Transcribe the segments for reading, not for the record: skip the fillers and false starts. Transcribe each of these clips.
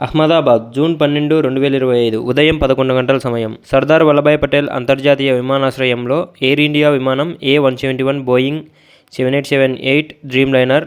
Ahmedabad, June 12, 2025 ఉదయం 11 గంటల సమయం. సర్దార్ వల్లభాయ్ పటేల్ అంతర్జాతీయ విమానాశ్రయంలో ఎయిర్ ఇండియా విమానం A171 Boeing 7878 Dreamliner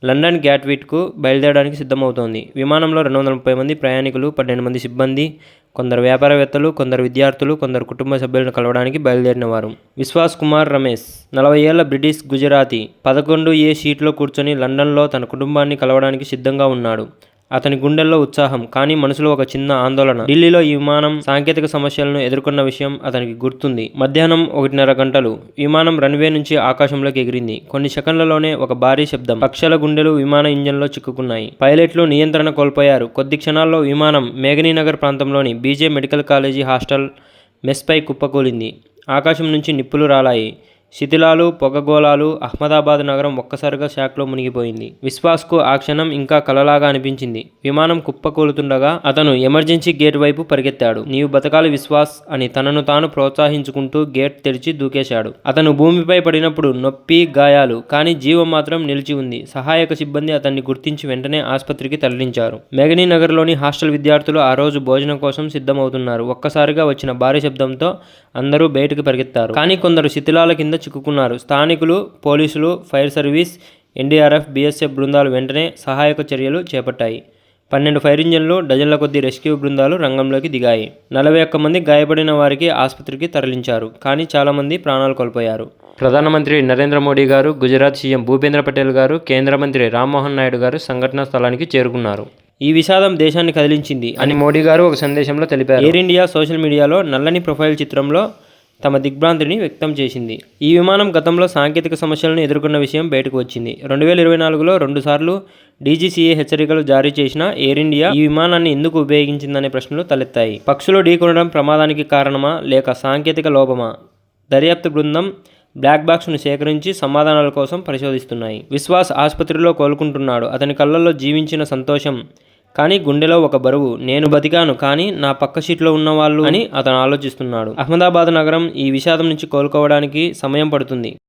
London గ్యాట్విక్కు బయలుదేరడానికి సిద్ధమవుతోంది. విమానంలో 230 మంది ప్రయాణికులు, 12 మంది సిబ్బంది, కొందరు వ్యాపారవేత్తలు, కొందరు విద్యార్థులు, కొందరు కుటుంబ సభ్యులను కలవడానికి బయలుదేరినవారు. విశ్వాస్ కుమార్ రమేశ్, 40 ఏళ్ల బ్రిటిష్ గుజరాతీ, 11A సీట్లో కూర్చొని లండన్లో తన కుటుంబాన్ని కలవడానికి సిద్ధంగా ఉన్నాడు. అతని గుండెల్లో ఉత్సాహం, కానీ మనసులో ఒక చిన్న ఆందోళన. ఢిల్లీలో ఈ విమానం సాంకేతిక సమస్యలను ఎదుర్కొన్న విషయం అతనికి గుర్తుంది. మధ్యాహ్నం 1:30 గంటలు. విమానం రన్వే నుంచి ఆకాశంలోకి ఎగిరింది. కొన్ని సెకన్లలోనే ఒక భారీ శబ్దం. పక్షుల గుండెలు విమాన ఇంజన్లో చిక్కుకున్నాయి. పైలట్లు నియంత్రణ కోల్పోయారు. కొద్ది క్షణాల్లో విమానం మేఘనీనగర్ ప్రాంతంలోని బీజే మెడికల్ కాలేజీ హాస్టల్ మెస్పై కుప్పకూలింది. ఆకాశం నుంచి నిప్పులు రాలాయి. శిథిలాలు, పొగగోళాలు. అహ్మదాబాద్ నగరం ఒక్కసారిగా షాక్లో మునిగిపోయింది. విశ్వాస్కు ఆ క్షణం ఇంకా కలలాగా అనిపించింది. విమానం కుప్పకూలుతుండగా అతను ఎమర్జెన్సీ గేట్ వైపు పరిగెత్తాడు. నీవు బతకాలి విశ్వాస్ అని తనను తాను ప్రోత్సహించుకుంటూ గేట్ తెరిచి దూకేశాడు. అతను భూమిపై పడినప్పుడు నొప్పి, గాయాలు, కానీ జీవం మాత్రం నిలిచి ఉంది. సహాయక సిబ్బంది అతన్ని గుర్తించి వెంటనే ఆసుపత్రికి తరలించారు. మేఘనీనగర్లోని హాస్టల్ విద్యార్థులు ఆ రోజు భోజనం కోసం సిద్ధమవుతున్నారు. ఒక్కసారిగా వచ్చిన భారీ శబ్దంతో అందరూ బయటకు పరిగెత్తారు. కానీ కొందరు శిథిలాల కింద చిక్కుకున్నారు. స్థానికులు, పోలీసులు, ఫైర్ సర్వీస్, NDRF, BSF బృందాలు వెంటనే సహాయక చర్యలు చేపట్టాయి. 12 ఫైర్ ఇంజన్లు, డజన్ల కొద్దీ రెస్క్యూ బృందాలు రంగంలోకి దిగాయి. 41 మంది గాయపడిన వారికి ఆసుపత్రికి తరలించారు. కానీ చాలామంది ప్రాణాలు కోల్పోయారు. ప్రధానమంత్రి నరేంద్ర మోడీ గారు, గుజరాత్ సీఎం భూపేంద్ర పటేల్ గారు, కేంద్ర మంత్రి రామ్మోహన్ నాయుడు గారు సంఘటనా స్థలానికి చేరుకున్నారు. ఈ విషాదం దేశాన్ని కదిలించింది అని మోడీ గారు ఒక సందేశంలో తెలిపారు. ఎయిర్ ఇండియా సోషల్ మీడియాలో నల్లని ప్రొఫైల్ చిత్రంలో తమ దిగ్భ్రాంతిని వ్యక్తం చేసింది. ఈ విమానం గతంలో సాంకేతిక సమస్యలను ఎదుర్కొన్న విషయం బయటకు వచ్చింది. 2024లో 2 సార్లు DGCA హెచ్చరికలు జారీ చేసిన ఎయిర్ ఇండియా ఈ విమానాన్ని ఎందుకు ఉపయోగించిందనే ప్రశ్నలు తలెత్తాయి. పక్షులు ఢీకొనడం ప్రమాదానికి కారణమా, లేక సాంకేతిక లోపమా? దర్యాప్తు బృందం బ్లాక్ బాక్స్ను సేకరించి సమాధానాల కోసం పరిశోధిస్తున్నాయి. విశ్వాస్ ఆసుపత్రిలో కోలుకుంటున్నాడు. అతని కళ్ళల్లో జీవించిన సంతోషం, కానీ గుండెలో ఒక బరువు. నేను బతికాను, కానీ నా పక్క సీట్లో ఉన్నవాళ్ళు అని అతను ఆలోచిస్తున్నాడు. అహ్మదాబాద్ నగరం ఈ విషాదం నుంచి కోలుకోవడానికి సమయం పడుతుంది.